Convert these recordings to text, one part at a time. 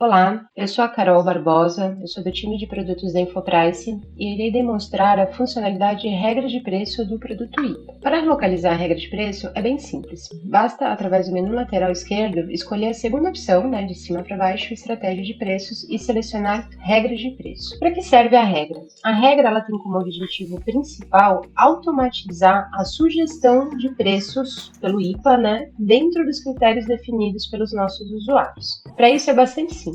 Olá, eu sou a Carol Barbosa, eu sou do time de produtos da Infoprice e irei demonstrar a funcionalidade de regra de preço do produto IPA. Para localizar a regra de preço é bem simples, basta através do menu lateral esquerdo escolher a segunda opção, de cima para baixo, estratégia de preços e selecionar regras de preço. Para que serve a regra? A regra ela tem como objetivo principal automatizar a sugestão de preços pelo IPA, dentro dos critérios definidos pelos nossos usuários. Para isso é bastante simples.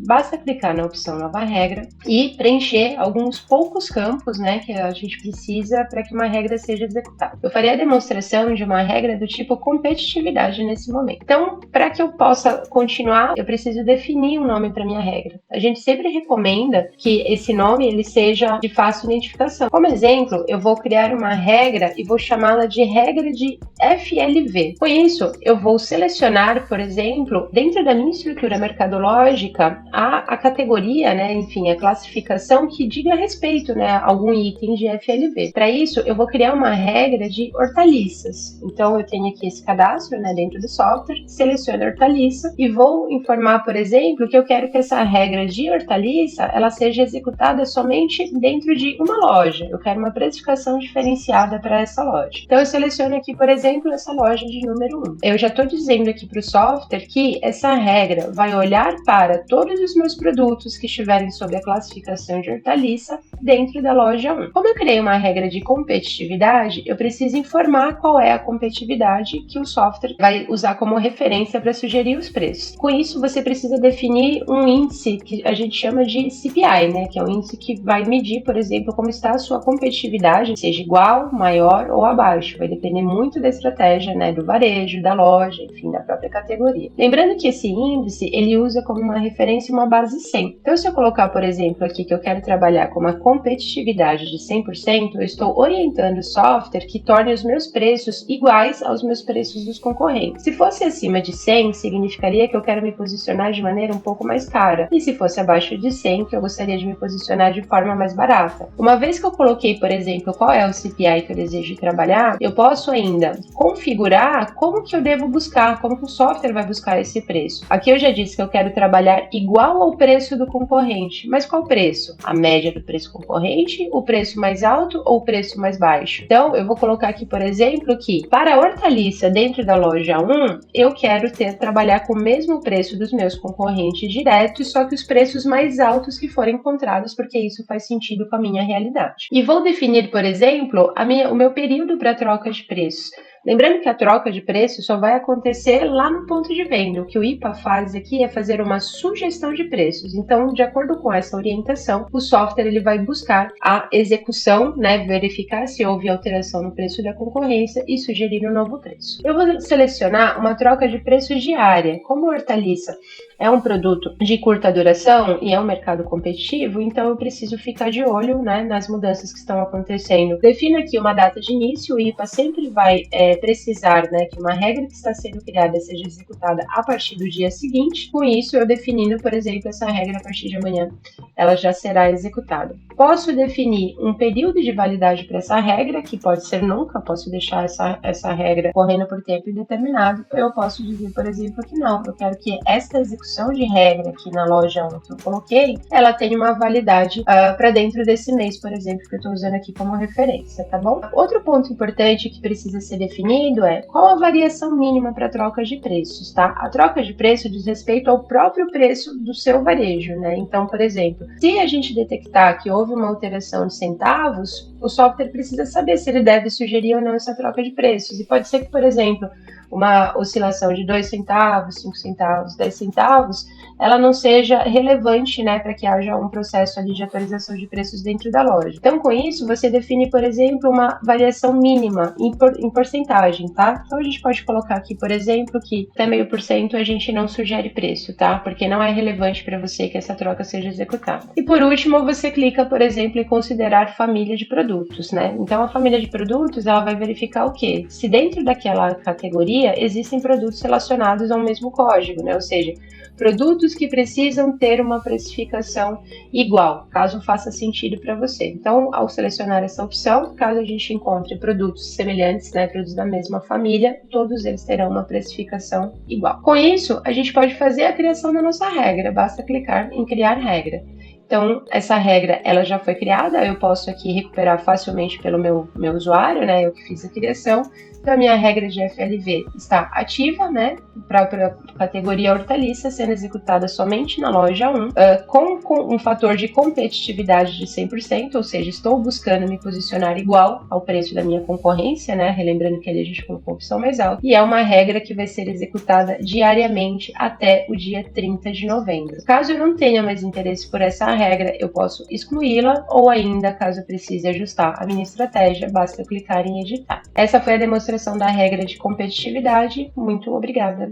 Basta clicar na opção Nova Regra e preencher alguns poucos campos, que a gente precisa para que uma regra seja executada. Eu farei a demonstração de uma regra do tipo competitividade nesse momento. Então, para que eu possa continuar, eu preciso definir um nome para minha regra. A gente sempre recomenda que esse nome ele seja de fácil identificação. Como exemplo, eu vou criar uma regra e vou chamá-la de regra de FLV. Com isso, eu vou selecionar, por exemplo, dentro da minha estrutura mercadológica, a categoria, a classificação que diga respeito, a algum item de FLV. Para isso, eu vou criar uma regra de hortaliças. Então, eu tenho aqui esse cadastro, dentro do software, seleciono hortaliça e vou informar, por exemplo, que eu quero que essa regra de hortaliça, ela seja executada somente dentro de uma loja. Eu quero uma precificação diferenciada para essa loja. Então, eu seleciono aqui, por exemplo, essa loja de número 1. Eu já estou dizendo aqui para o software que essa regra vai olhar para todos os meus produtos que estiverem sob a classificação de hortaliça dentro da loja 1. Como eu criei uma regra de competitividade, eu preciso informar qual é a competitividade que o software vai usar como referência para sugerir os preços. Com isso, você precisa definir um índice que a gente chama de CPI, que é o índice que vai medir, por exemplo, como está a sua competitividade, seja igual, maior ou abaixo. Vai depender muito da estratégia, do varejo, da loja, enfim, da própria categoria. Lembrando que esse índice, ele usa como uma referência uma base 100. Então, se eu colocar, por exemplo, aqui que eu quero trabalhar com uma competitividade de 100%, eu estou orientando o software que torne os meus preços iguais aos meus preços dos concorrentes. Se fosse acima de 100, significaria que eu quero me posicionar de maneira um pouco mais cara. E se fosse abaixo de 100, que eu gostaria de me posicionar de forma mais barata. Uma vez que eu coloquei, por exemplo, qual é o CPI que eu desejo trabalhar, eu posso ainda configurar como que eu devo buscar, como que o software vai buscar esse preço. Aqui eu já disse que eu quero trabalhar igual ao preço do concorrente. Mas qual preço? A média do preço concorrente, o preço mais alto ou o preço mais baixo? Então, eu vou colocar aqui, por exemplo, que para a hortaliça dentro da loja 1, eu quero trabalhar com o mesmo preço dos meus concorrentes diretos, só que os preços mais altos que forem encontrados, porque isso faz sentido com a minha realidade. E vou definir, por exemplo, o meu período para troca de preços. Lembrando que a troca de preço só vai acontecer lá no ponto de venda. O que o IPA faz aqui é fazer uma sugestão de preços. Então, de acordo com essa orientação, o software ele vai buscar a execução, verificar se houve alteração no preço da concorrência e sugerir um novo preço. Eu vou selecionar uma troca de preços diária. Como hortaliça é um produto de curta duração e é um mercado competitivo, então eu preciso ficar de olho nas mudanças que estão acontecendo. Defino aqui uma data de início, o IPA sempre vai precisar que uma regra que está sendo criada seja executada a partir do dia seguinte. Com isso, eu definindo, por exemplo, essa regra a partir de amanhã, ela já será executada. Posso definir um período de validade para essa regra, que pode ser nunca, posso deixar essa regra correndo por tempo indeterminado. Eu posso dizer, por exemplo, que não, eu quero que esta execução de regra aqui na loja 1 que eu coloquei, ela tenha uma validade para dentro desse mês, por exemplo, que eu estou usando aqui como referência, tá bom? Outro ponto importante que precisa ser definido é qual a variação mínima para troca de preços, tá? A troca de preço diz respeito ao próprio preço do seu varejo, Então, por exemplo, se a gente detectar que houve uma alteração de centavos, o software precisa saber se ele deve sugerir ou não essa troca de preços. E pode ser que, por exemplo, uma oscilação de 2 centavos, 5 centavos, 10 centavos, ela não seja relevante, para que haja um processo ali de atualização de preços dentro da loja. Então, com isso, você define, por exemplo, uma variação mínima em porcentagem, tá? Então, a gente pode colocar aqui, por exemplo, que até 0,5% a gente não sugere preço, tá? Porque não é relevante para você que essa troca seja executada. E, por último, você clica, por exemplo, em considerar família de produtos. produtos, né? Então a família de produtos, ela vai verificar o quê? Se dentro daquela categoria existem produtos relacionados ao mesmo código, né? Ou seja, produtos que precisam ter uma precificação igual, caso faça sentido para você. Então, ao selecionar essa opção, caso a gente encontre produtos semelhantes, né, produtos da mesma família, todos eles terão uma precificação igual. Com isso, a gente pode fazer a criação da nossa regra, basta clicar em criar regra. Então, essa regra, ela já foi criada, eu posso aqui recuperar facilmente pelo meu usuário, né, eu que fiz a criação. Então, a minha regra de FLV está ativa, né, para a categoria hortaliça, sendo executada somente na loja 1, com um fator de competitividade de 100%, ou seja, estou buscando me posicionar igual ao preço da minha concorrência, né, relembrando que ali a gente colocou a opção mais alta, e é uma regra que vai ser executada diariamente até o dia 30 de novembro. Caso eu não tenha mais interesse por essa regra, eu posso excluí-la, ou ainda, caso eu precise ajustar a minha estratégia, basta clicar em editar. Essa foi a demonstração da regra de competitividade. Muito obrigada.